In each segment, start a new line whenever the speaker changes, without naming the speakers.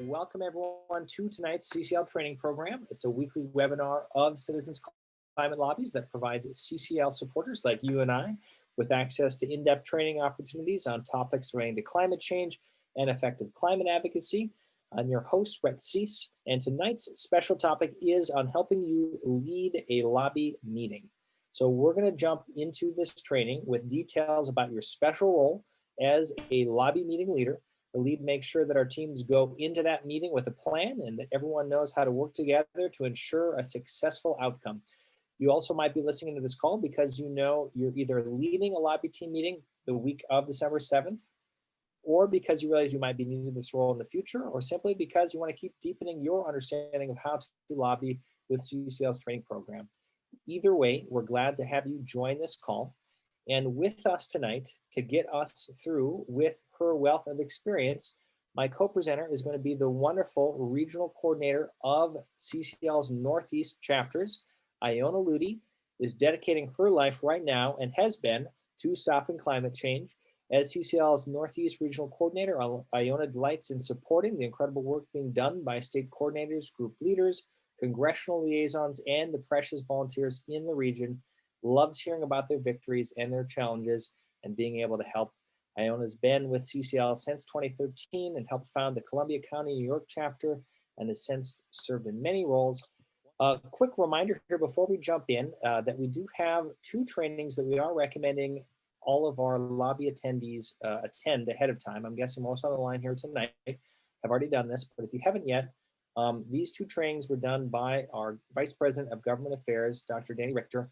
Welcome everyone to tonight's CCL training program. It's a weekly webinar of Citizens Climate Lobbies that provides CCL supporters like you and I with access to in-depth training opportunities on topics relating to climate change and effective climate advocacy. I'm your host, Brett Cease, and tonight's special topic is on helping you lead a lobby meeting. So we're going to jump into this training with details about your special role as a lobby meeting leader. The lead makes sure that our teams go into that meeting with a plan and that everyone knows how to work together to ensure a successful outcome. You also might be listening to this call because you know you're either leading a lobby team meeting the week of December 7th, or because you realize you might be needing this role in the future, or simply because you want to keep deepening your understanding of how to lobby with CCL's training program. Either way, we're glad to have you join this call. And with us tonight to get us through with her wealth of experience, my co-presenter is going to be the wonderful regional coordinator of CCL's Northeast chapters. Iona Lutey is dedicating her life right now and has been to stopping climate change. As CCL's Northeast regional coordinator, Iona delights in supporting the incredible work being done by state coordinators, group leaders, congressional liaisons, and the precious volunteers in the region. Loves hearing about their victories and their challenges and being able to help. Iona's been with CCL since 2013 and helped found the Columbia County, New York chapter and has since served in many roles. A quick reminder here before we jump in that we do have two trainings that we are recommending all of our lobby attendees attend ahead of time. I'm guessing most on the line here tonight have already done this, but if you haven't yet, these two trainings were done by our Vice President of Government Affairs, Dr. Danny Richter.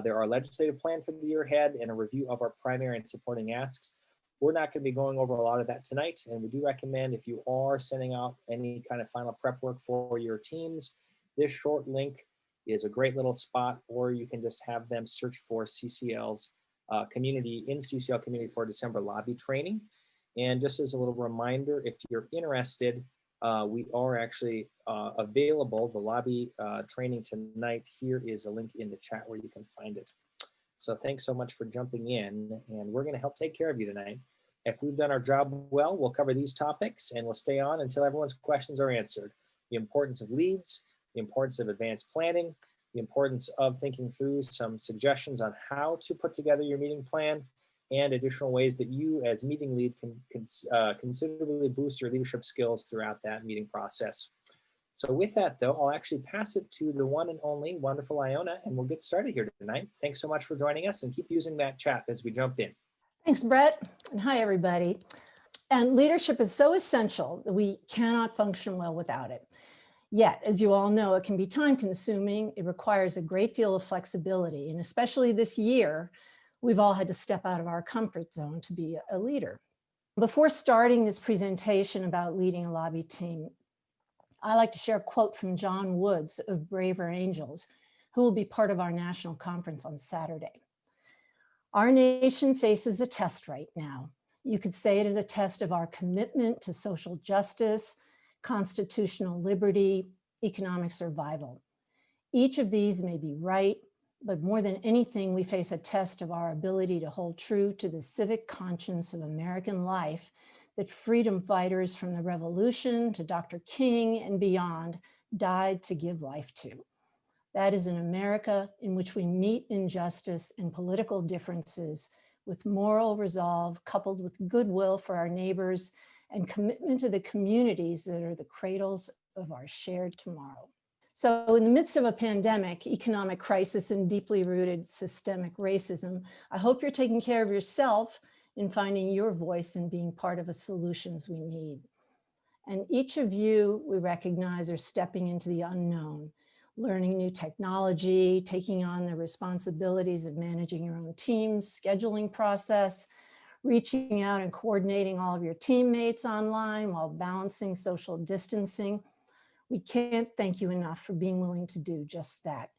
There are legislative plan for the year ahead and a review of our primary and supporting asks. We're not going to be going over a lot of that tonight, and we do recommend if you are sending out any kind of final prep work for your teams, this short link is a great little spot, or you can just have them search for CCL's community in CCL community for December lobby training. And just as a little reminder, if you're interested, we are actually available, the lobby training tonight. Here is a link in the chat where you can find it. So thanks so much for jumping in, and we're gonna help take care of you tonight. If we've done our job well, we'll cover these topics and we'll stay on until everyone's questions are answered. The importance of leads, the importance of advanced planning, the importance of thinking through some suggestions on how to put together your meeting plan, and additional ways that you as meeting lead can considerably boost your leadership skills throughout that meeting process. So with that though, I'll actually pass it to the one and only wonderful Iona, and we'll get started here tonight. Thanks so much for joining us, and keep using that chat as we jump in.
Thanks, Brett, and hi everybody. And leadership is so essential that we cannot function well without it. Yet, as you all know, it can be time consuming. It requires a great deal of flexibility, and especially this year, we've all had to step out of our comfort zone to be a leader. Before starting this presentation about leading a lobby team, I like to share a quote from John Woods of Braver Angels, who will be part of our national conference on Saturday. Our nation faces a test right now. You could say it is a test of our commitment to social justice, constitutional liberty, economic survival. Each of these may be right, but more than anything, we face a test of our ability to hold true to the civic conscience of American life that freedom fighters from the Revolution to Dr. King and beyond died to give life to. That is an America in which we meet injustice and political differences with moral resolve coupled with goodwill for our neighbors and commitment to the communities that are the cradles of our shared tomorrow. So in the midst of a pandemic, economic crisis, and deeply rooted systemic racism, I hope you're taking care of yourself in finding your voice and being part of the solutions we need. And each of you, we recognize, are stepping into the unknown, learning new technology, taking on the responsibilities of managing your own team's scheduling process, reaching out and coordinating all of your teammates online while balancing social distancing. We can't thank you enough for being willing to do just that.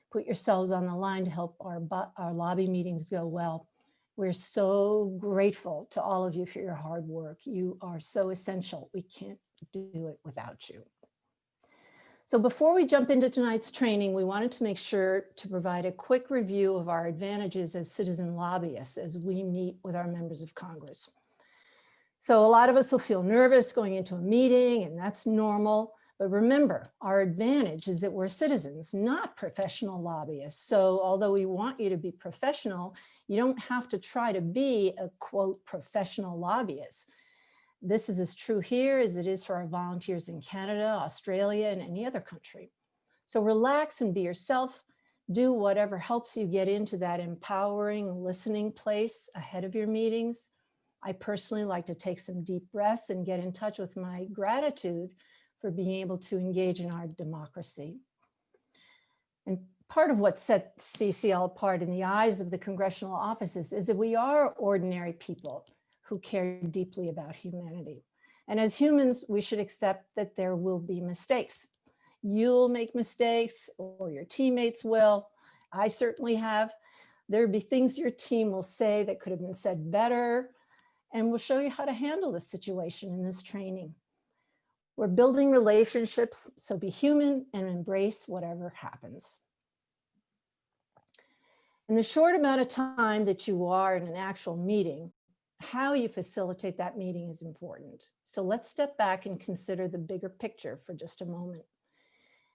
Put yourselves on the line to help our lobby meetings go well. We're so grateful to all of you for your hard work. You are so essential. We can't do it without you. So before we jump into tonight's training, we wanted to make sure to provide a quick review of our advantages as citizen lobbyists as we meet with our members of Congress. So a lot of us will feel nervous going into a meeting, and that's normal. But remember, our advantage is that we're citizens, not professional lobbyists. So although we want you to be professional, you don't have to try to be a, quote, professional lobbyist. This is as true here as it is for our volunteers in Canada, Australia, and any other country. So relax and be yourself. Do whatever helps you get into that empowering listening place ahead of your meetings. I personally like to take some deep breaths and get in touch with my gratitude for being able to engage in our democracy. And part of what sets CCL apart in the eyes of the congressional offices is that we are ordinary people who care deeply about humanity. And as humans, we should accept that there will be mistakes. You'll make mistakes, or your teammates will. I certainly have. There'll be things your team will say that could have been said better, and we'll show you how to handle the situation in this training. We're building relationships, so be human and embrace whatever happens. In the short amount of time that you are in an actual meeting, how you facilitate that meeting is important. So let's step back and consider the bigger picture for just a moment.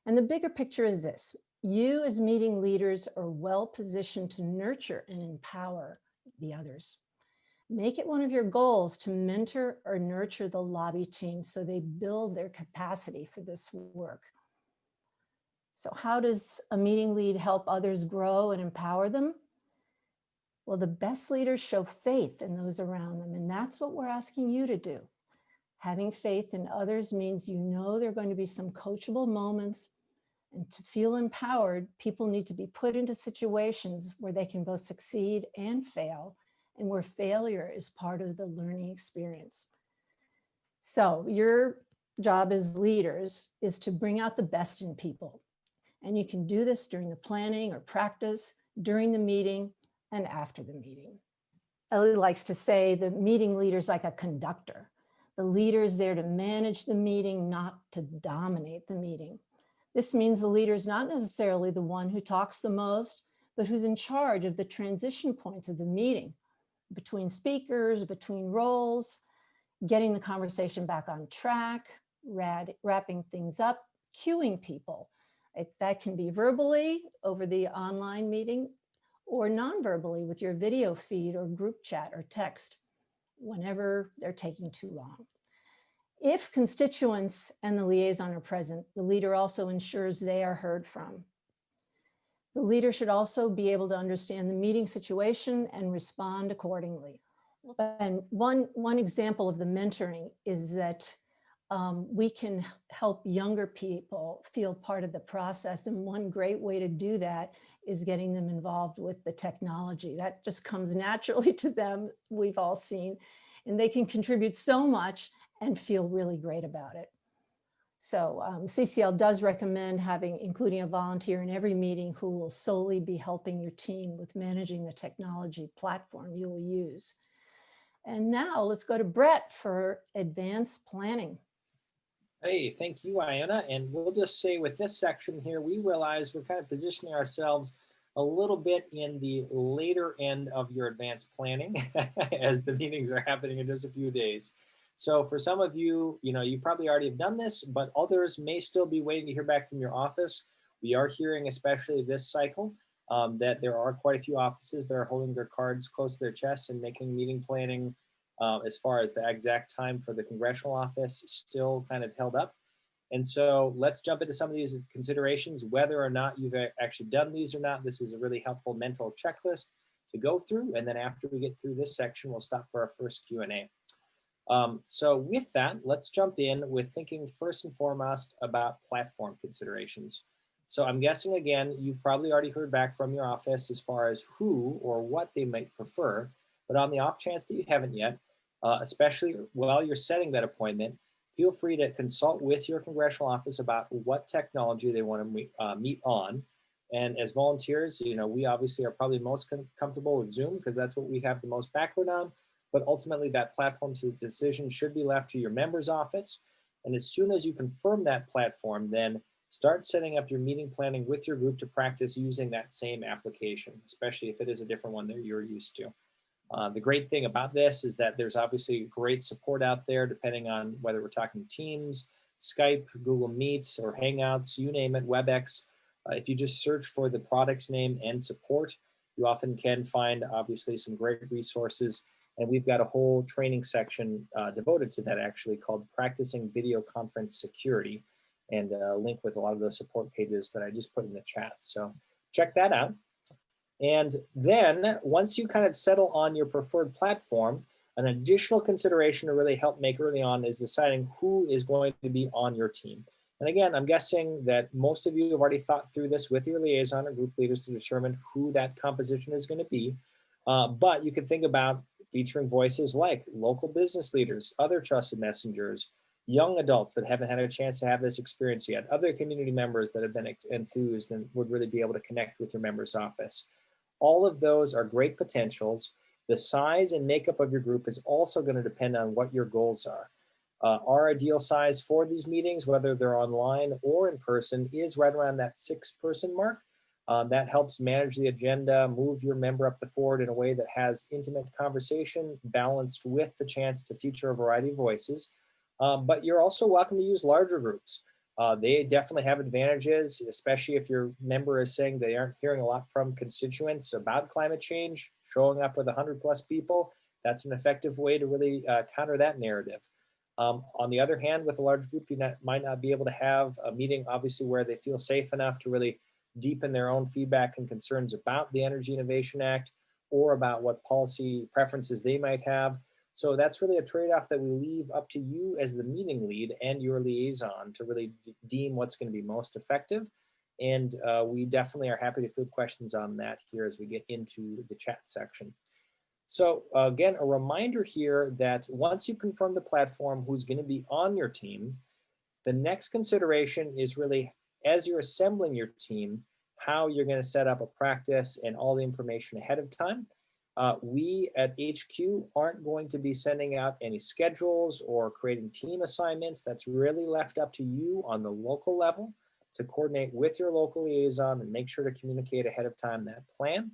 And the bigger picture is this: you as meeting leaders are well positioned to nurture and empower the others. Make it one of your goals to mentor or nurture the lobby team so they build their capacity for this work. So how does a meeting lead help others grow and empower them? Well, the best leaders show faith in those around them, and that's what we're asking you to do. Having faith in others means you know there are going to be some coachable moments, and to feel empowered, people need to be put into situations where they can both succeed and fail, and where failure is part of the learning experience. So your job as leaders is to bring out the best in people. And you can do this during the planning or practice, during the meeting, and after the meeting. Ellie likes to say the meeting leader is like a conductor. The leader is there to manage the meeting, not to dominate the meeting. This means the leader is not necessarily the one who talks the most, but who's in charge of the transition points of the meeting, between speakers, between roles, getting the conversation back on track, wrapping things up, cueing people. That can be verbally over the online meeting, or non-verbally with your video feed or group chat or text, whenever they're taking too long. If constituents and the liaison are present, the leader also ensures they are heard from. The leader should also be able to understand the meeting situation and respond accordingly. And one example of the mentoring is that we can help younger people feel part of the process. And one great way to do that is getting them involved with the technology. That just comes naturally to them, we've all seen, and they can contribute so much and feel really great about it. So CCL does recommend including a volunteer in every meeting who will solely be helping your team with managing the technology platform you will use. And now let's go to Brett for advanced planning.
Hey, thank you, Iona. And we'll just say with this section here, we realize we're kind of positioning ourselves a little bit in the later end of your advanced planning as the meetings are happening in just a few days. So for some of you, you probably already have done this, but others may still be waiting to hear back from your office. We are hearing, especially this cycle, that there are quite a few offices that are holding their cards close to their chest and making meeting planning as far as the exact time for the congressional office still kind of held up. And so let's jump into some of these considerations, whether or not you've actually done these or not. This is a really helpful mental checklist to go through. And then after we get through this section, we'll stop for our first Q&A. So with that, let's jump in with thinking first and foremost about platform considerations. So I'm guessing, again, you've probably already heard back from your office as far as who or what they might prefer. But on the off chance that you haven't yet, especially while you're setting that appointment, feel free to consult with your congressional office about what technology they want to meet on. And as volunteers, we obviously are probably most comfortable with Zoom because that's what we have the most background on. But ultimately, that platform's decision should be left to your member's office. And as soon as you confirm that platform, then start setting up your meeting planning with your group to practice using that same application, especially if it is a different one that you're used to. The great thing about this is that there's obviously great support out there, depending on whether we're talking Teams, Skype, Google Meet, or Hangouts, you name it, WebEx. If you just search for the product's name and support, you often can find obviously some great resources. And we've got a whole training section devoted to that, actually, called Practicing Video Conference Security, and a link with a lot of those support pages that I just put in the chat. So check that out. And then once you kind of settle on your preferred platform, an additional consideration to really help make early on is deciding who is going to be on your team. And again, I'm guessing that most of you have already thought through this with your liaison or group leaders to determine who that composition is going to be. But you can think about featuring voices like local business leaders, other trusted messengers, young adults that haven't had a chance to have this experience yet, other community members that have been enthused and would really be able to connect with your member's office. All of those are great potentials. The size and makeup of your group is also going to depend on what your goals are. Our ideal size for these meetings, whether they're online or in person, is right around that 6-person mark. That helps manage the agenda, move your member up the forward in a way that has intimate conversation balanced with the chance to feature a variety of voices. But you're also welcome to use larger groups. They definitely have advantages, especially if your member is saying they aren't hearing a lot from constituents about climate change. Showing up with 100+ people, that's an effective way to really counter that narrative. On the other hand, with a large group, you might not be able to have a meeting, obviously, where they feel safe enough to really deepen their own feedback and concerns about the Energy Innovation Act or about what policy preferences they might have. So that's really a trade-off that we leave up to you as the meeting lead and your liaison to really deem what's going to be most effective. And we definitely are happy to field questions on that here as we get into the chat section. So again, a reminder here that once you confirm the platform who's going to be on your team, the next consideration is really, as you're assembling your team, how you're going to set up a practice and all the information ahead of time. We at HQ aren't going to be sending out any schedules or creating team assignments. That's really left up to you on the local level to coordinate with your local liaison and make sure to communicate ahead of time that plan.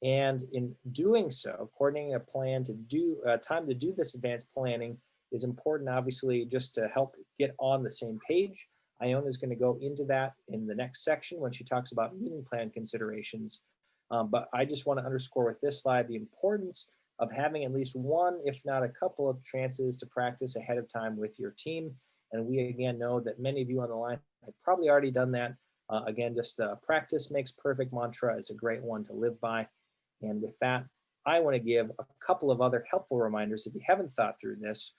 And in doing so, coordinating a plan to do time to do this advanced planning is important, obviously, just to help get on the same page. Iona is going to go into that in the next section when she talks about meeting plan considerations. But I just want to underscore with this slide the importance of having at least one, if not a couple of chances to practice ahead of time with your team. And we again know that many of you on the line have probably already done that. Again, just the practice makes perfect mantra is a great one to live by. And with that, I want to give a couple of other helpful reminders if you haven't thought through this.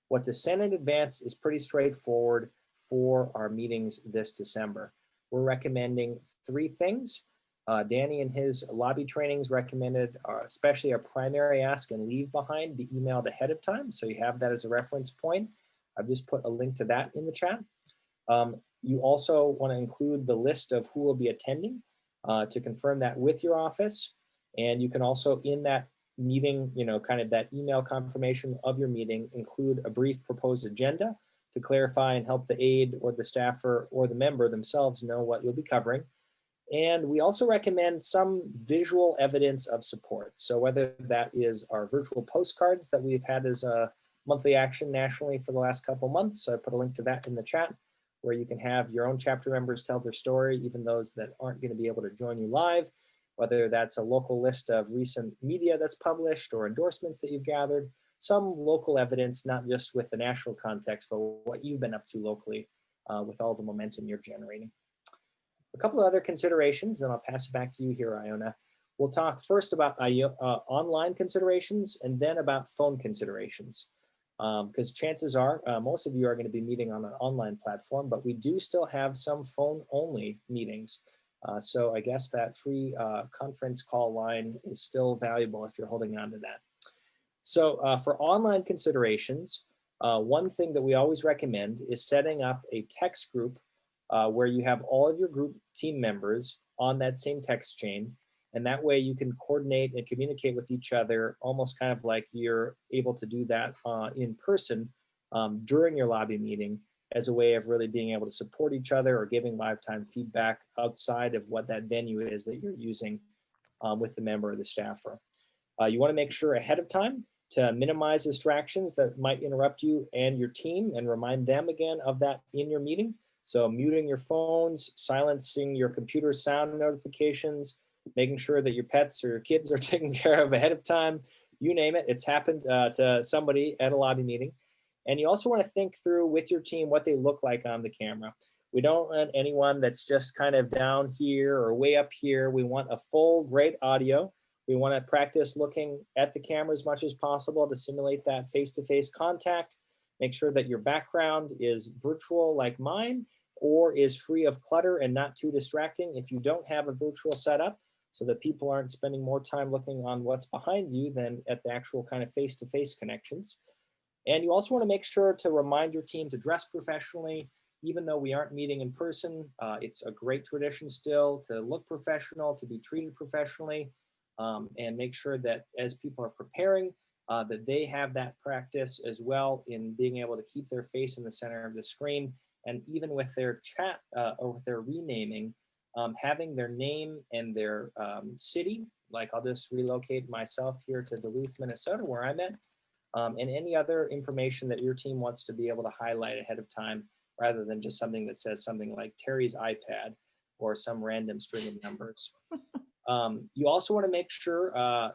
What to send in advance is pretty straightforward for our meetings this December. We're recommending 3 things. Danny in his lobby trainings recommended especially a primary ask and leave behind be emailed ahead of time. So you have that as a reference point. I've just put a link to that in the chat. You also want to include the list of who will be attending to confirm that with your office. And you can also in that meeting, kind of that email confirmation of your meeting, include a brief proposed agenda to clarify and help the aide or the staffer or the member themselves know what you'll be covering. And we also recommend some visual evidence of support. So whether that is our virtual postcards that we've had as a monthly action nationally for the last couple months. So I put a link to that in the chat where you can have your own chapter members tell their story, even those that aren't going to be able to join you live, whether that's a local list of recent media that's published or endorsements that you've gathered, some local evidence, not just with the national context, but what you've been up to locally with all the momentum you're generating. A couple of other considerations, then I'll pass it back to you here, Iona. We'll talk first about online considerations and then about phone considerations. Because chances are most of you are going to be meeting on an online platform, but we do still have some phone-only meetings. So I guess that free conference call line is still valuable if you're holding on to that. So for online considerations, one thing that we always recommend is setting up a text group where you have all of your group team members on that same text chain. And that way you can coordinate and communicate with each other almost kind of like you're able to do that in person during your lobby meeting as a way of really being able to support each other or giving live time feedback outside of what that venue is that you're using with the member or the staffer. You want to make sure ahead of time to minimize distractions that might interrupt you and your team and remind them again of that in your meeting. So muting your phones, silencing your computer sound notifications, making sure that your pets or your kids are taken care of ahead of time. You name it, it's happened to somebody at a lobby meeting. And you also want to think through with your team what they look like on the camera. We don't want anyone that's just kind of down here or way up here. We want a full, great audio. We want to practice looking at the camera as much as possible to simulate that face-to-face contact. Make sure that your background is virtual like mine or is free of clutter and not too distracting if you don't have a virtual setup, so that people aren't spending more time looking on what's behind you than at the actual kind of face-to-face connections. And you also want to make sure to remind your team to dress professionally, even though we aren't meeting in person. It's a great tradition still to look professional, to be treated professionally, and make sure that as people are preparing, that they have that practice as well in being able to keep their face in the center of the screen. And even with their chat or with their renaming, having their name and their city, like I'll just relocate myself here to Duluth, Minnesota, where I'm at, and any other information that your team wants to be able to highlight ahead of time, rather than just something that says something like Terry's iPad or some random string of numbers. You also want to make sure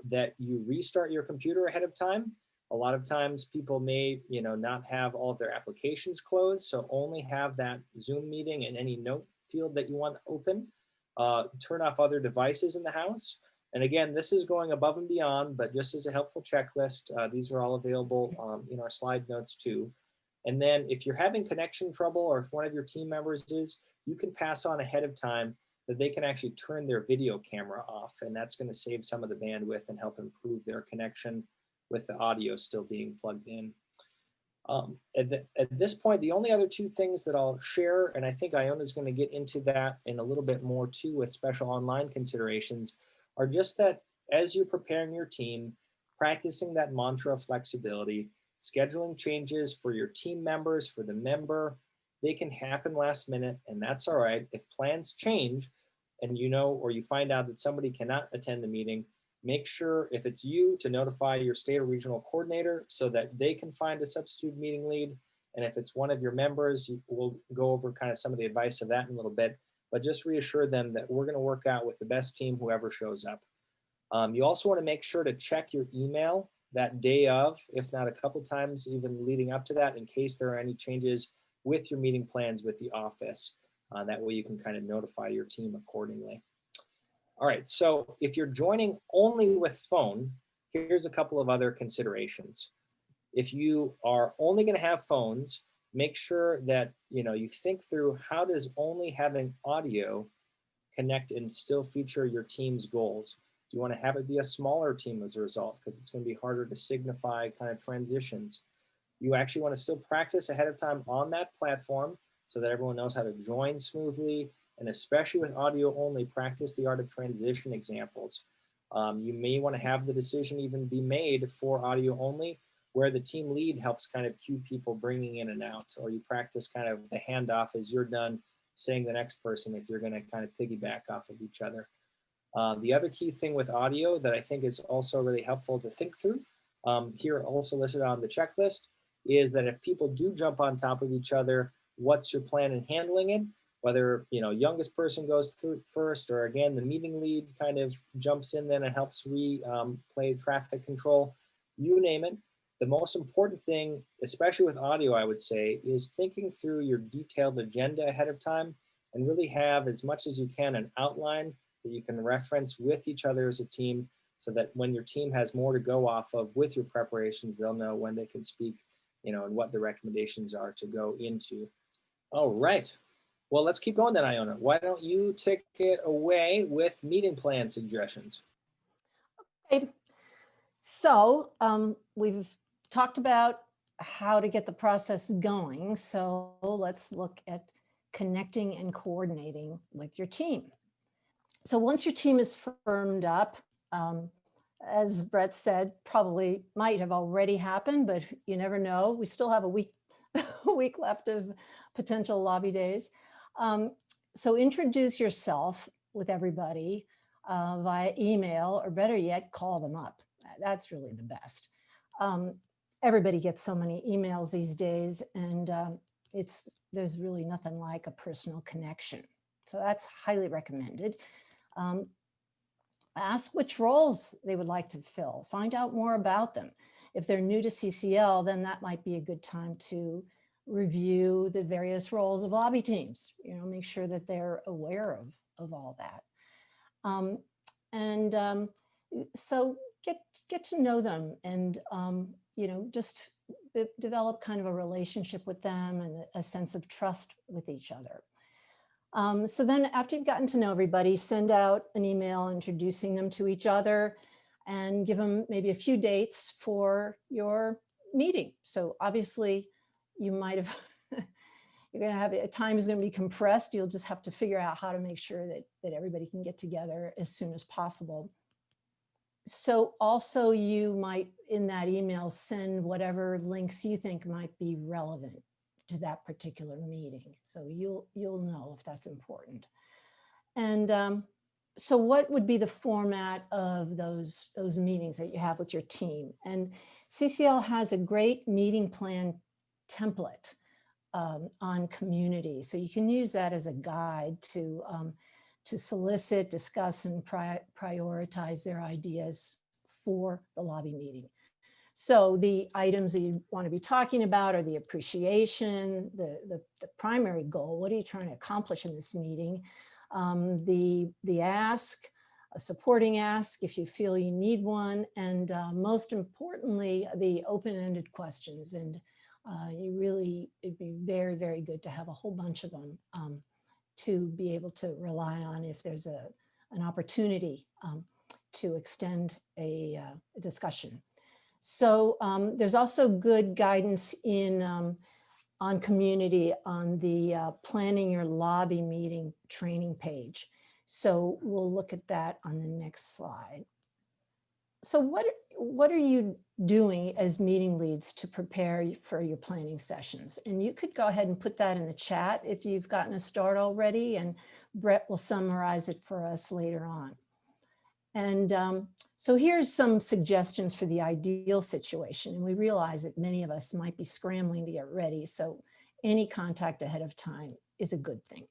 that you restart your computer ahead of time. A lot of times people may, not have all of their applications closed, so only have that Zoom meeting and any note field that you want open. Turn off other devices in the house. And again, this is going above and beyond, but just as a helpful checklist, these are all available in our slide notes too. And then if you're having connection trouble, or if one of your team members is, you can pass on ahead of time that they can actually turn their video camera off, and that's going to save some of the bandwidth and help improve their connection with the audio still being plugged in. At this point, the only other two things that I'll share, and I think Iona is going to get into that in a little bit more too with special online considerations, are just that as you're preparing your team, practicing that mantra of flexibility, scheduling changes for your team members, for the member, they can happen last minute, and that's all right. If plans change and or you find out that somebody cannot attend the meeting, make sure if it's you to notify your state or regional coordinator so that they can find a substitute meeting lead. And if it's one of your members, we'll go over kind of some of the advice of that in a little bit, but just reassure them that we're going to work out with the best team, whoever shows up. You also want to make sure to check your email that day of, if not a couple times even leading up to that, in case there are any changes with your meeting plans with the office. That way you can kind of notify your team accordingly. All right, so if you're joining only with phone, here's a couple of other considerations. If you are only going to have phones, make sure that you think through, how does only having audio connect and still feature your team's goals? Do you want to have it be a smaller team as a result, because it's going to be harder to signify kind of transitions? You actually want to still practice ahead of time on that platform so that everyone knows how to join smoothly, and especially with audio only, practice the art of transition examples. You may want to have the decision even be made for audio only, where the team lead helps kind of cue people bringing in and out, or you practice kind of the handoff as you're done saying the next person if you're going to kind of piggyback off of each other. The other key thing with audio that I think is also really helpful to think through, here also listed on the checklist, is that if people do jump on top of each other, what's your plan in handling it? Whether youngest person goes through first, or again the meeting lead kind of jumps in then and helps play traffic control, you name it. The most important thing, especially with audio, I would say, is thinking through your detailed agenda ahead of time, and really have as much as you can an outline that you can reference with each other as a team, so that when your team has more to go off of with your preparations, they'll know when they can speak, and what the recommendations are to go into. All right. Well, let's keep going then, Iona. Why don't you take it away with meeting plan suggestions?
Okay. So we've talked about how to get the process going. So let's look at connecting and coordinating with your team. So once your team is firmed up, as Brett said, probably might have already happened, but you never know. We still have a week left of potential lobby days. So introduce yourself with everybody via email, or better yet, call them up. That's really the best. Everybody gets so many emails these days, and there's really nothing like a personal connection. So that's highly recommended. Ask which roles they would like to fill. Find out more about them. If they're new to CCL, then that might be a good time to review the various roles of lobby teams. Make sure that they're aware of all that. So get to know them, and just develop kind of a relationship with them and a sense of trust with each other. So then after you've gotten to know everybody, send out an email introducing them to each other and give them maybe a few dates for your meeting. So obviously you might have, you're going to have, time is going to be compressed. You'll just have to figure out how to make sure that everybody can get together as soon as possible. So also you might, in that email, send whatever links you think might be relevant to that particular meeting. So you'll know if that's important. And so what would be the format of those meetings that you have with your team? And CCL has a great meeting plan template on community. So you can use that as a guide to solicit, discuss, and prioritize their ideas for the lobby meeting. So the items that you want to be talking about are the appreciation, the primary goal. What are you trying to accomplish in this meeting? The ask, a supporting ask if you feel you need one, and most importantly, the open-ended questions. And it'd be very, very good to have a whole bunch of them to be able to rely on if there's an opportunity to extend a discussion. So there's also good guidance on community on the Planning Your Lobby Meeting training page. So we'll look at that on the next slide. So what are you doing as meeting leads to prepare for your planning sessions? And you could go ahead and put that in the chat if you've gotten a start already, and Brett will summarize it for us later on. And so here's some suggestions for the ideal situation. And we realize that many of us might be scrambling to get ready. So any contact ahead of time is a good thing.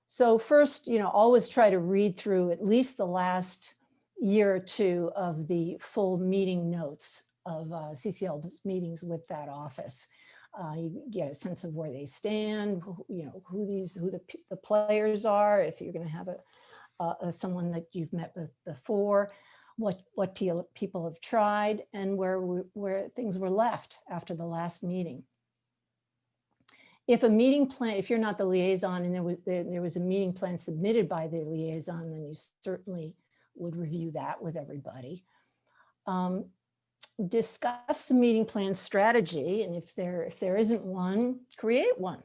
So first, always try to read through at least the last year or two of the full meeting notes of CCL's meetings with that office. You get a sense of where they stand, who the players are, if you're going to have someone that you've met with before, what people have tried, and where things were left after the last meeting. If a meeting plan, if you're not the liaison and there was a meeting plan submitted by the liaison, then you certainly would review that with everybody. Discuss the meeting plan strategy, and if there isn't one, create one.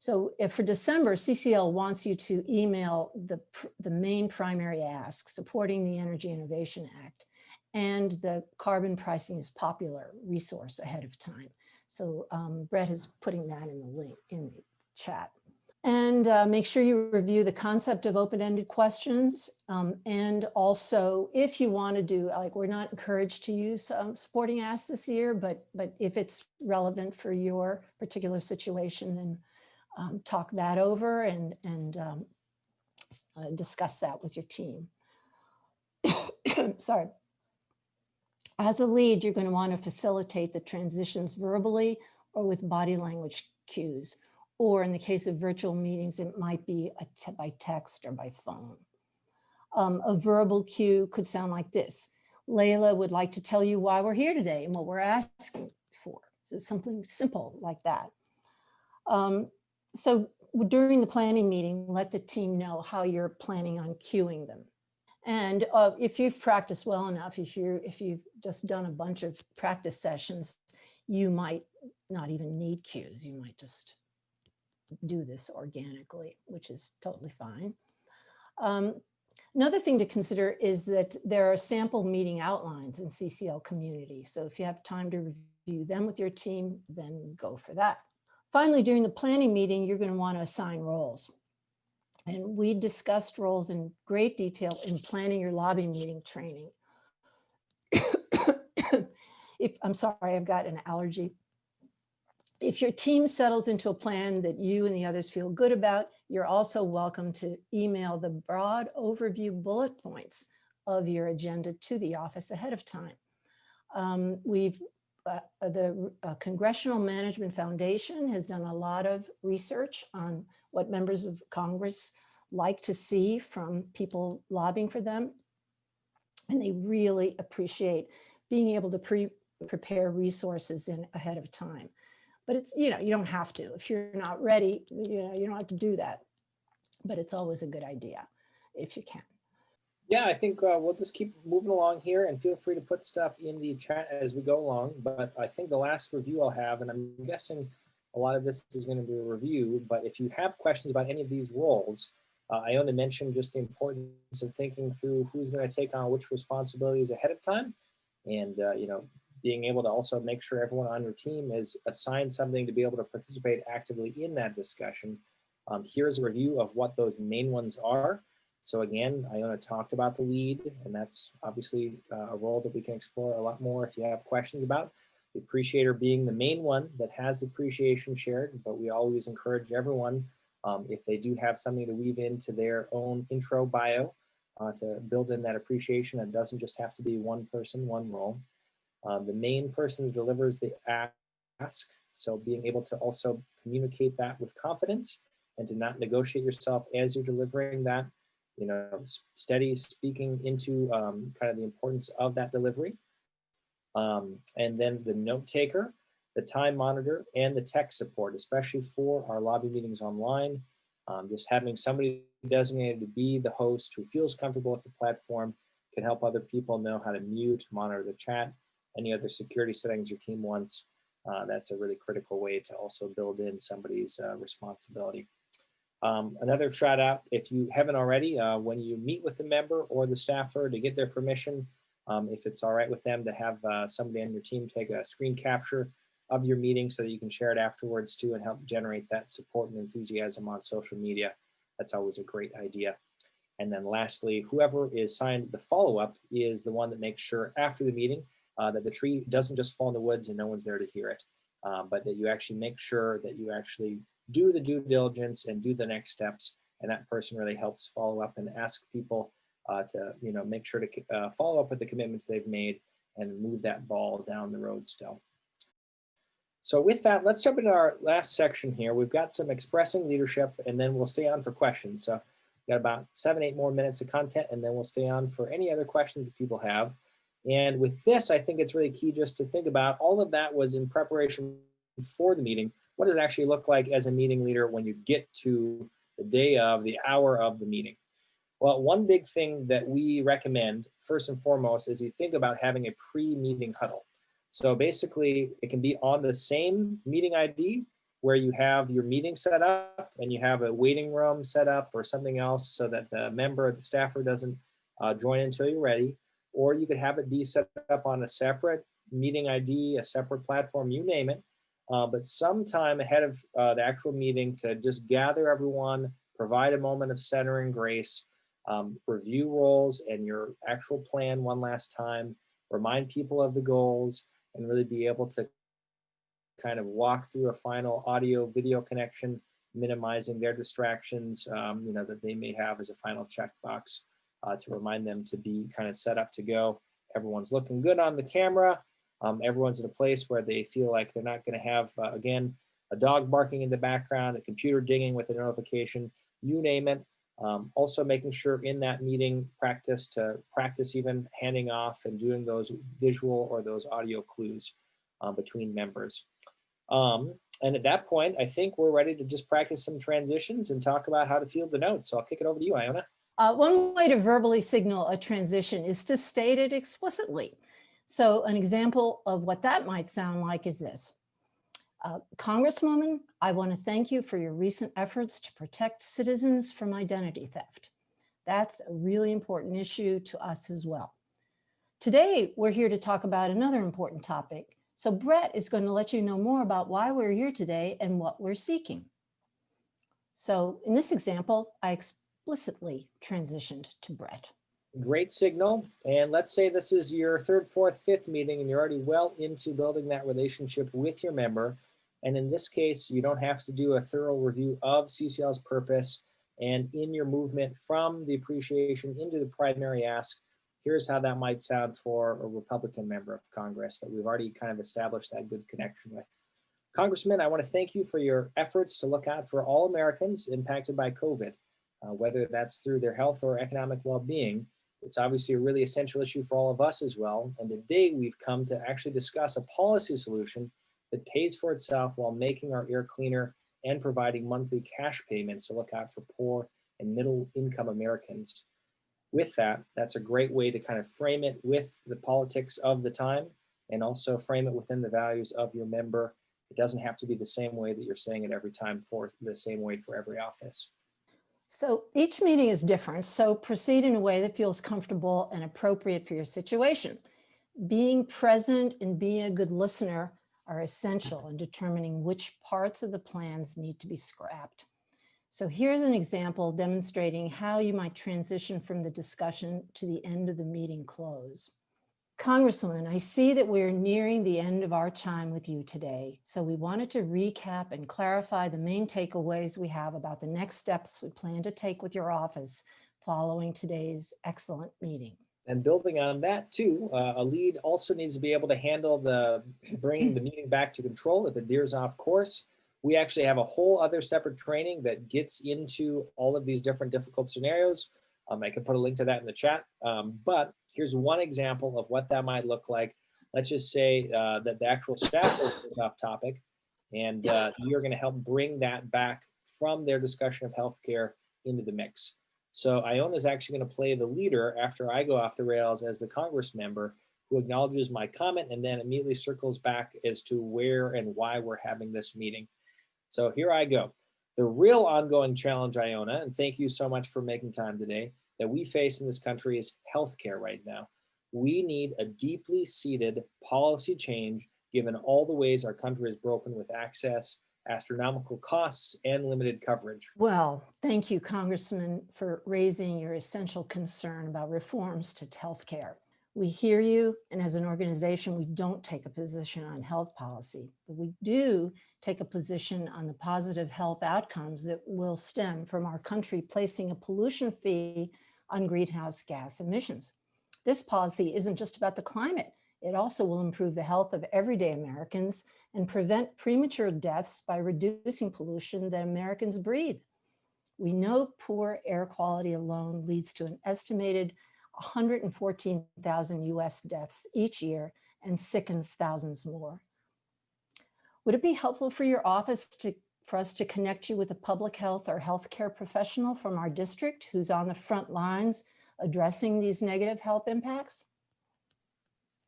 So if for December, CCL wants you to email the main primary ask, supporting the Energy Innovation Act, and the Carbon Pricing is Popular resource ahead of time. So Brett is putting that in the link in the chat. And make sure you review the concept of open-ended questions. And also, if you want to do, we're not encouraged to use supporting asks this year, but if it's relevant for your particular situation, then talk that over and discuss that with your team. Sorry. As a lead, you're going to want to facilitate the transitions verbally or with body language cues. Or in the case of virtual meetings, it might be by text or by phone. A verbal cue could sound like this. Layla would like to tell you why we're here today and what we're asking for. So something simple like that. So during the planning meeting, let the team know how you're planning on cueing them. And if you've practiced well enough, if you've just done a bunch of practice sessions, you might not even need cues. You might just do this organically, which is totally fine. Another thing to consider is that there are sample meeting outlines in CCL community. So if you have time to review them with your team, then go for that. Finally, during the planning meeting, you're going to want to assign roles. And we discussed roles in great detail in Planning Your Lobby Meeting training. I'm sorry, I've got an allergy. If your team settles into a plan that you and the others feel good about, you're also welcome to email the broad overview bullet points of your agenda to the office ahead of time. The Congressional Management Foundation has done a lot of research on what members of Congress like to see from people lobbying for them. And they really appreciate being able to prepare resources in ahead of time. But it's, you don't have to. If you're not ready, you don't have to do that. But it's always a good idea if you can.
Yeah, I think we'll just keep moving along here, and feel free to put stuff in the chat as we go along. But I think the last review I'll have, and I'm guessing a lot of this is going to be a review, but if you have questions about any of these roles, Iona mentioned just the importance of thinking through who's going to take on which responsibilities ahead of time, and being able to also make sure everyone on your team is assigned something to be able to participate actively in that discussion. Here's a review of what those main ones are. So again, Iona talked about the lead, and that's obviously a role that we can explore a lot more if you have questions about. The appreciator being the main one that has appreciation shared, but we always encourage everyone, if they do have something to weave into their own intro bio, to build in that appreciation. It doesn't just have to be one person, one role. The main person who delivers the ask, so being able to also communicate that with confidence and to not negotiate yourself as you're delivering that, steady speaking into kind of the importance of that delivery. And then the note taker, the time monitor, and the tech support, especially for our lobby meetings online. Just having somebody designated to be the host who feels comfortable with the platform can help other people know how to mute, monitor the chat, any other security settings your team wants. That's a really critical way to also build in somebody's responsibility. Another shout out, if you haven't already, when you meet with the member or the staffer to get their permission, if it's all right with them to have somebody on your team take a screen capture of your meeting so that you can share it afterwards too and help generate that support and enthusiasm on social media. That's always a great idea. And then lastly, whoever is signed the follow-up is the one that makes sure after the meeting that the tree doesn't just fall in the woods and no one's there to hear it, but that you actually make sure that you actually do the due diligence and do the next steps. And that person really helps follow up and ask people to make sure to follow up with the commitments they've made and move that ball down the road still. So with that, let's jump into our last section here. We've got some expressing leadership, and then we'll stay on for questions. So we've got about 7-8 more minutes of content, and then we'll stay on for any other questions that people have. And with this, I think it's really key just to think about all of that was in preparation for the meeting. What does it actually look like as a meeting leader when you get to the day of, the hour of the meeting? Well, one big thing that we recommend, first and foremost, is you think about having a pre-meeting huddle. So basically, it can be on the same meeting ID where you have your meeting set up and you have a waiting room set up or something else so that the member or the staffer doesn't join until you're ready. Or you could have it be set up on a separate meeting ID, a separate platform, you name it. But sometime ahead of the actual meeting to just gather everyone, provide a moment of center and grace, review roles and your actual plan one last time, remind people of the goals, and really be able to kind of walk through a final audio video connection, minimizing their distractions, that they may have as a final checkbox to remind them to be kind of set up to go. Everyone's looking good on the camera. Everyone's in a place where they feel like they're not going to have, again, a dog barking in the background, a computer dinging with a notification, you name it. Also making sure in that meeting practice even handing off and doing those visual or those audio clues between members. And at that point, I think we're ready to just practice some transitions and talk about how to field the notes. So I'll kick it over to you, Iona.
One way to verbally signal a transition is to state it explicitly. So an example of what that might sound like is this. Congresswoman, I want to thank you for your recent efforts to protect citizens from identity theft. That's a really important issue to us as well. Today, we're here to talk about another important topic. So Brett is going to let you know more about why we're here today and what we're seeking. So in this example, I explicitly transitioned to Brett.
Great signal. And let's say this is your third, fourth, fifth meeting, and you're already well into building that relationship with your member. And in this case, you don't have to do a thorough review of CCL's purpose. And in your movement from the appreciation into the primary ask, here's how that might sound for a Republican member of Congress that we've already kind of established that good connection with. Congressman, I want to thank you for your efforts to look out for all Americans impacted by COVID, whether that's through their health or economic well-being. It's obviously a really essential issue for all of us as well. And today we've come to actually discuss a policy solution that pays for itself while making our air cleaner and providing monthly cash payments to look out for poor and middle income Americans. With that, that's a great way to kind of frame it with the politics of the time and also frame it within the values of your member. It doesn't have to be the same way that you're saying it every time for the same way for every office.
So each meeting is different, so proceed in a way that feels comfortable and appropriate for your situation. Being present and being a good listener are essential in determining which parts of the plans need to be scrapped. So here's an example demonstrating how you might transition from the discussion to the end of the meeting close. Congresswoman, I see that we're nearing the end of our time with you today, so we wanted to recap and clarify the main takeaways we have about the next steps we plan to take with your office following today's excellent meeting.
And building on that too, a lead also needs to be able to handle bringing the meeting back to control if it veers off course. We actually have a whole other separate training that gets into all of these different difficult scenarios. I can put a link to that in the chat, but here's one example of what that might look like. Let's just say that the actual staff is off topic, and you're going to help bring that back from their discussion of healthcare into the mix. So Iona is actually going to play the leader after I go off the rails as the Congress member who acknowledges my comment and then immediately circles back as to where and why we're having this meeting. So here I go. The real ongoing challenge, Iona, and thank you so much for making time today, that we face in this country is healthcare right now. We need a deeply seated policy change given all the ways our country is broken with access, astronomical costs, and limited coverage.
Well, thank you, Congressman, for raising your essential concern about reforms to healthcare. We hear you, and as an organization, we don't take a position on health policy, but we do take a position on the positive health outcomes that will stem from our country placing a pollution fee on greenhouse gas emissions. This policy isn't just about the climate. It also will improve the health of everyday Americans and prevent premature deaths by reducing pollution that Americans breathe. We know poor air quality alone leads to an estimated 114,000 US deaths each year and sickens thousands more. Would it be helpful for your office for us to connect you with a public health or healthcare professional from our district who's on the front lines addressing these negative health impacts?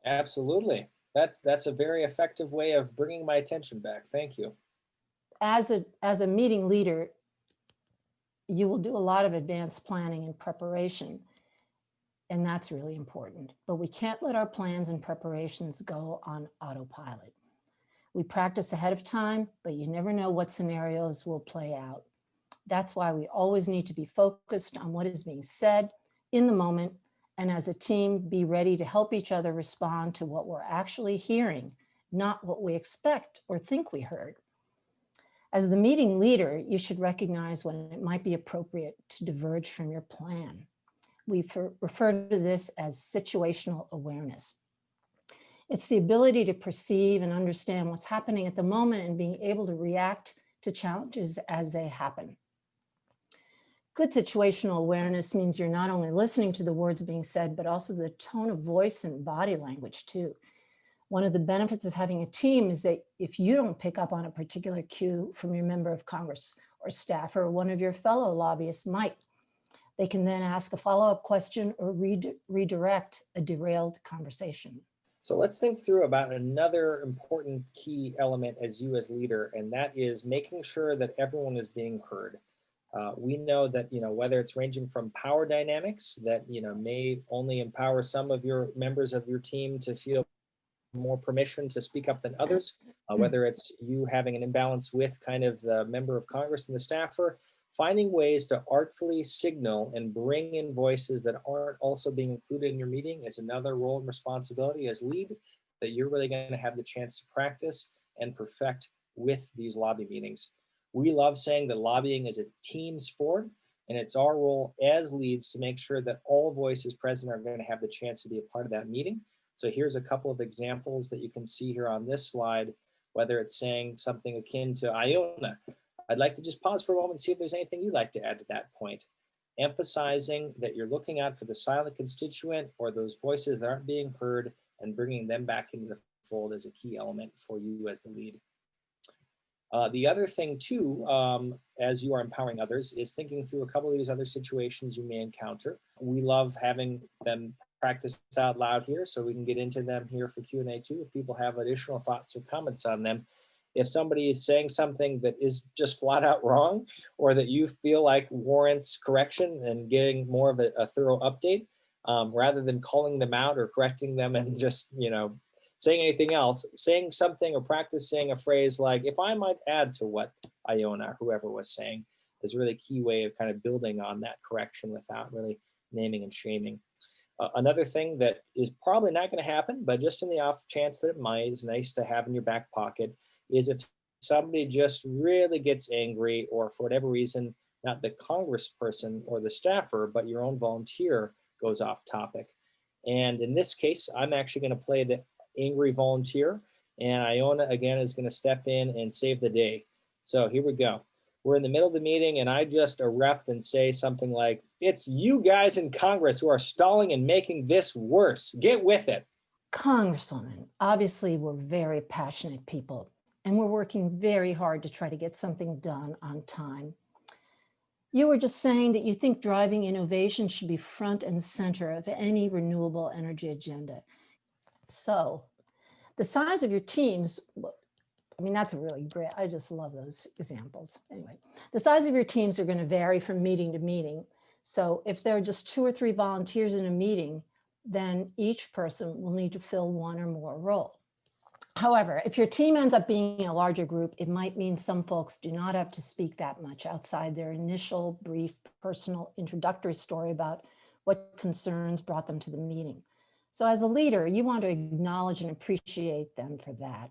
Absolutely. That's a very effective way of bringing my attention back. Thank you.
As a meeting leader, you will do a lot of advanced planning and preparation, and that's really important. But we can't let our plans and preparations go on autopilot. We practice ahead of time, but you never know what scenarios will play out. That's why we always need to be focused on what is being said in the moment, and as a team, be ready to help each other respond to what we're actually hearing, not what we expect or think we heard. As the meeting leader, you should recognize when it might be appropriate to diverge from your plan. We refer to this as situational awareness. It's the ability to perceive and understand what's happening at the moment and being able to react to challenges as they happen. Good situational awareness means you're not only listening to the words being said, but also the tone of voice and body language too. One of the benefits of having a team is that if you don't pick up on a particular cue from your member of Congress or staff or one of your fellow lobbyists might, they can then ask a follow-up question or redirect a derailed conversation.
So let's think through about another important key element as leader, and that is making sure that everyone is being heard. We know that, whether it's ranging from power dynamics that, may only empower some of your members of your team to feel more permission to speak up than others, whether it's you having an imbalance with kind of the member of Congress and the staffer, Finding ways to artfully signal and bring in voices that aren't also being included in your meeting is another role and responsibility as lead that you're really going to have the chance to practice and perfect with these lobby meetings. We love saying that lobbying is a team sport, and it's our role as leads to make sure that all voices present are going to have the chance to be a part of that meeting. So here's a couple of examples that you can see here on this slide, whether it's saying something akin to Iona. I'd like to just pause for a moment and see if there's anything you'd like to add to that point. Emphasizing that you're looking out for the silent constituent or those voices that aren't being heard and bringing them back into the fold is a key element for you as the lead. The other thing too, as you are empowering others, is thinking through a couple of these other situations you may encounter. We love having them practice out loud here, so we can get into them here for Q&A too, if people have additional thoughts or comments on them. If somebody is saying something that is just flat out wrong, or that you feel like warrants correction and getting more of a thorough update, rather than calling them out or correcting them and just, saying anything else, saying something or practicing a phrase like, if I might add to what Iona or whoever was saying, is a really key way of kind of building on that correction without really naming and shaming. Another thing that is probably not going to happen, but just in the off chance that it might, is nice to have in your back pocket, is if somebody just really gets angry, or for whatever reason, not the congressperson or the staffer, but your own volunteer goes off topic. And in this case, I'm actually going to play the angry volunteer, and Iona again is going to step in and save the day. So here we go. We're in the middle of the meeting and I just erupt and say something like, it's you guys in Congress who are stalling and making this worse. Get with it.
Congresswoman, obviously we're very passionate people and we're working very hard to try to get something done on time. You were just saying that you think driving innovation should be front and center of any renewable energy agenda. So the size of your teams, I mean, that's a really great, I just love those examples. Anyway, the size of your teams are going to vary from meeting to meeting. So if there are just 2 or 3 volunteers in a meeting, then each person will need to fill one or more role. However, if your team ends up being a larger group, it might mean some folks do not have to speak that much outside their initial brief personal introductory story about what concerns brought them to the meeting. So as a leader, you want to acknowledge and appreciate them for that.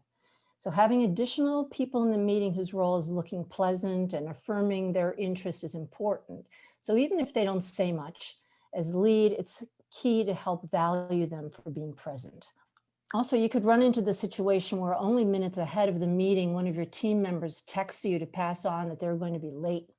So having additional people in the meeting whose role is looking pleasant and affirming their interest is important. So even if they don't say much, as lead, it's key to help value them for being present. Also, you could run into the situation where only minutes ahead of the meeting, one of your team members texts you to pass on that they're going to be late.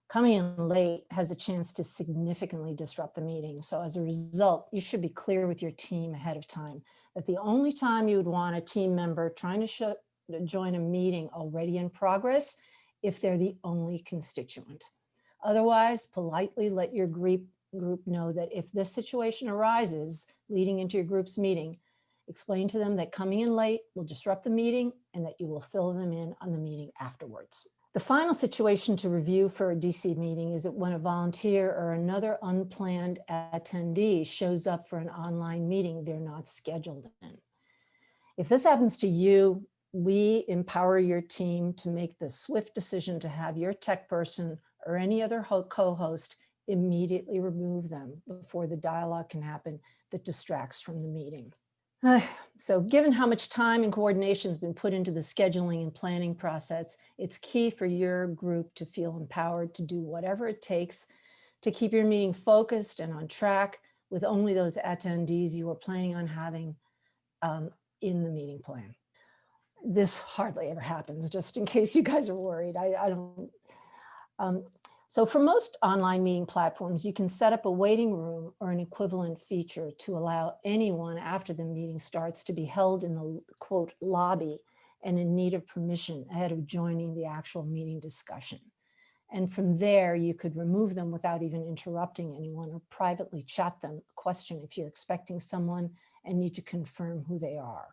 Coming in late has a chance to significantly disrupt the meeting. So as a result, you should be clear with your team ahead of time that the only time you would want a team member trying to join a meeting already in progress if they're the only constituent. Otherwise, politely let your group know that if this situation arises leading into your group's meeting, explain to them that coming in late will disrupt the meeting and that you will fill them in on the meeting afterwards. The final situation to review for a DC meeting is that when a volunteer or another unplanned attendee shows up for an online meeting they're not scheduled in. If this happens to you, we empower your team to make the swift decision to have your tech person or any other co-host immediately remove them before the dialogue can happen that distracts from the meeting. So given how much time and coordination has been put into the scheduling and planning process, it's key for your group to feel empowered to do whatever it takes to keep your meeting focused and on track with only those attendees you are planning on having in the meeting plan. This hardly ever happens, just in case you guys are worried. So for most online meeting platforms, you can set up a waiting room or an equivalent feature to allow anyone after the meeting starts to be held in the quote lobby and in need of permission ahead of joining the actual meeting discussion. And from there, you could remove them without even interrupting anyone or privately chat them a question if you're expecting someone and need to confirm who they are.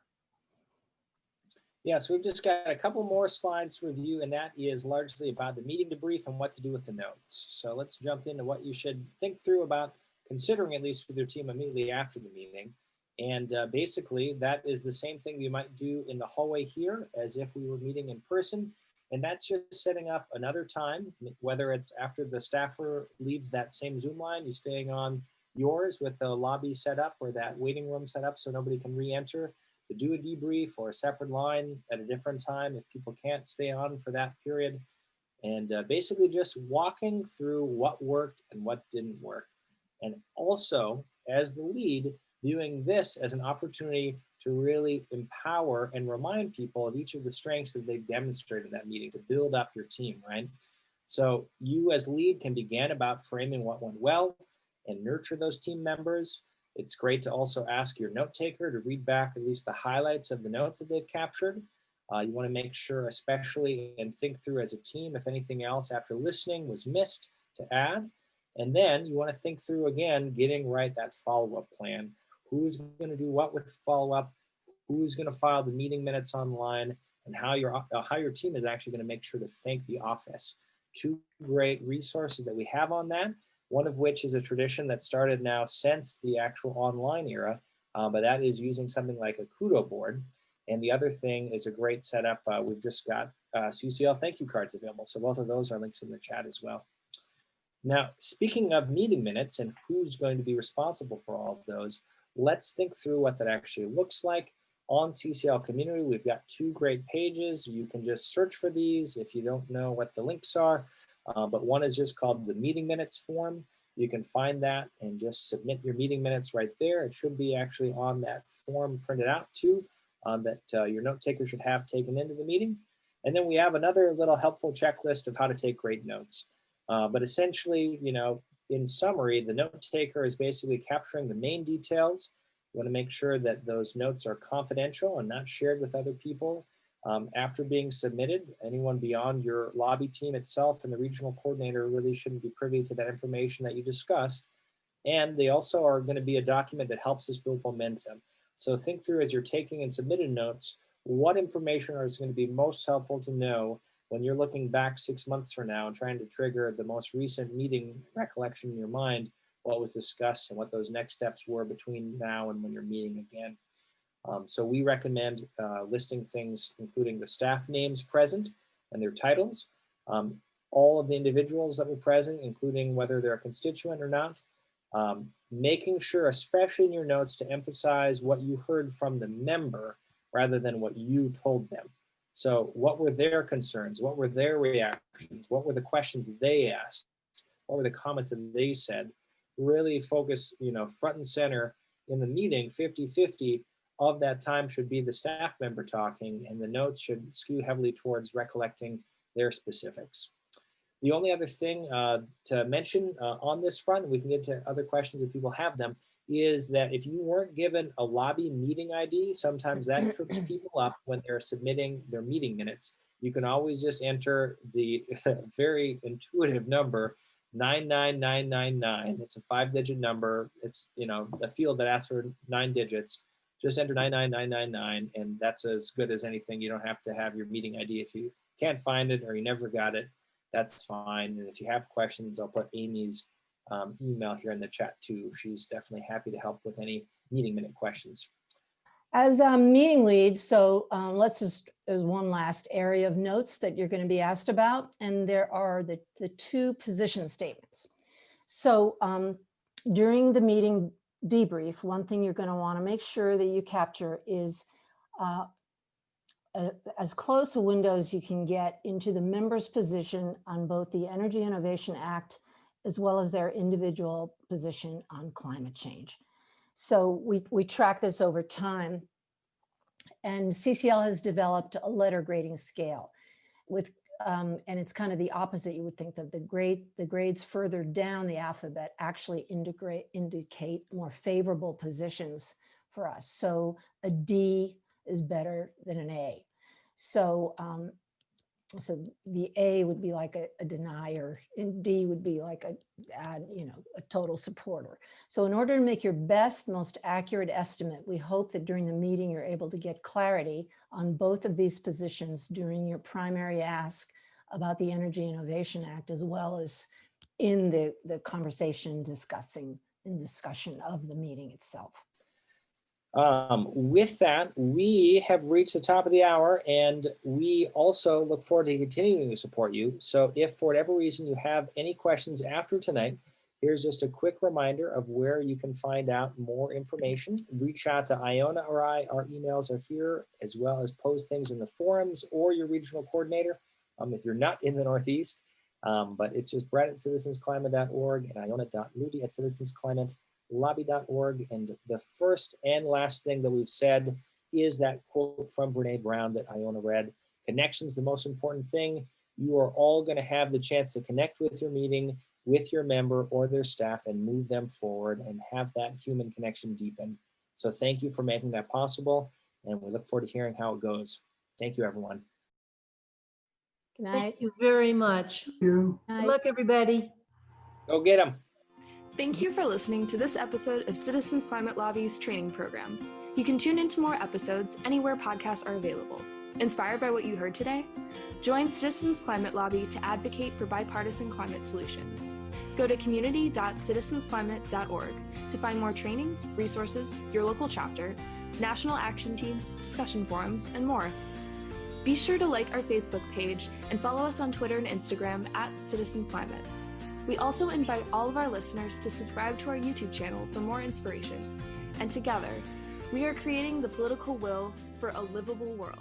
Yeah, so we've just got a couple more slides to review, and that is largely about the meeting debrief and what to do with the notes. So let's jump into what you should think through about considering, at least with your team immediately after the meeting. And basically, that is the same thing you might do in the hallway here as if we were meeting in person. And that's just setting up another time, whether it's after the staffer leaves that same Zoom line, you're staying on yours with the lobby set up or that waiting room set up so nobody can re-enter, to do a debrief or a separate line at a different time if people can't stay on for that period. And basically just walking through what worked and what didn't work. And also, as the lead, viewing this as an opportunity to really empower and remind people of each of the strengths that they've demonstrated in that meeting to build up your team, right? So you as lead can begin about framing what went well and nurture those team members. It's great to also ask your note taker to read back at least the highlights of the notes that they've captured. You want to make sure, especially, and think through as a team, if anything else after listening was missed to add. And then you want to think through again, getting right that follow-up plan. Who's going to do what with follow-up? Who's going to file the meeting minutes online? And how your team is actually going to make sure to thank the office. Two great resources that we have on that. One of which is a tradition that started now since the actual online era, but that is using something like a Kudo board. And the other thing is a great setup. We've just got CCL thank you cards available. So both of those are links in the chat as well. Now, speaking of meeting minutes and who's going to be responsible for all of those, let's think through what that actually looks like. On CCL Community, we've got two great pages. You can just search for these if you don't know what the links are. But one is just called the meeting minutes form. You can find that and just submit your meeting minutes right there. It should be actually on that form printed out too, that your note taker should have taken into the meeting. And then we have another little helpful checklist of how to take great notes. But essentially, you know, in summary, the note taker is basically capturing the main details. You want to make sure that those notes are confidential and not shared with other people. After being submitted, anyone beyond your lobby team itself and the regional coordinator really shouldn't be privy to that information that you discussed. And they also are going to be a document that helps us build momentum. So think through as you're taking and submitted notes, what information is going to be most helpful to know when you're looking back 6 months from now and trying to trigger the most recent meeting recollection in your mind, what was discussed and what those next steps were between now and when you're meeting again. So we recommend listing things, including the staff names present and their titles, all of the individuals that were present, including whether they're a constituent or not, making sure, especially in your notes, to emphasize what you heard from the member rather than what you told them. So what were their concerns? What were their reactions? What were the questions that they asked? What were the comments that they said? Really focus, you know, front and center in the meeting, 50-50 of that time should be the staff member talking, and the notes should skew heavily towards recollecting their specifics. The only other thing to mention on this front, we can get to other questions if people have them, is that if you weren't given a lobby meeting ID, sometimes that trips people up when they're submitting their meeting minutes. You can always just enter the very intuitive number 99999. It's a 5-digit number. It's, you know, a field that asks for 9 digits. Just enter 99999, and that's as good as anything. You don't have to have your meeting ID. If you can't find it or you never got it, that's fine. And if you have questions, I'll put Amy's email here in the chat too. She's definitely happy to help with any meeting minute questions.
As meeting leads, so there's one last area of notes that you're going to be asked about, and there are the 2 position statements. So during the meeting debrief, one thing you're going to want to make sure that you capture is as close a window as you can get into the member's position on both the Energy Innovation Act as well as their individual position on climate change. So we track this over time, and CCL has developed a letter grading scale with and it's kind of the opposite. You would think that the grades further down the alphabet actually indicate more favorable positions for us. So a D is better than an A. So so the A would be like a denier, and D would be like a total supporter. So in order to make your best, most accurate estimate, we hope that during the meeting you're able to get clarity on both of these positions during your primary ask about the Energy Innovation Act, as well as in the conversation discussion of the meeting itself.
With that, we have reached the top of the hour, and we also look forward to continuing to support you. So if for whatever reason you have any questions after tonight, here's just a quick reminder of where you can find out more information. Reach out to Iona or I. Our emails are here, as well as post things in the forums or your regional coordinator if you're not in the Northeast. But it's just Brett@citizensclimate.org and Iona.Lutey@citizensclimatelobby.org. And the first and last thing that we've said is that quote from Brene Brown that Iona read. Connection's the most important thing. You are all going to have the chance to connect with your meeting, with your member or their staff, and move them forward and have that human connection deepen. So thank you for making that possible, and we look forward to hearing how it goes. Thank you, everyone.
Good night.
Thank you very much.
Thank you.
Good luck, everybody.
Go get them.
Thank you for listening to this episode of Citizens Climate Lobby's training program. You can tune into more episodes anywhere podcasts are available. Inspired by what you heard today? Join Citizens Climate Lobby to advocate for bipartisan climate solutions. Go to community.citizensclimate.org to find more trainings, resources, your local chapter, national action teams, discussion forums, and more. Be sure to like our Facebook page and follow us on Twitter and Instagram @CitizensClimate. We also invite all of our listeners to subscribe to our YouTube channel for more inspiration. And together, we are creating the political will for a livable world.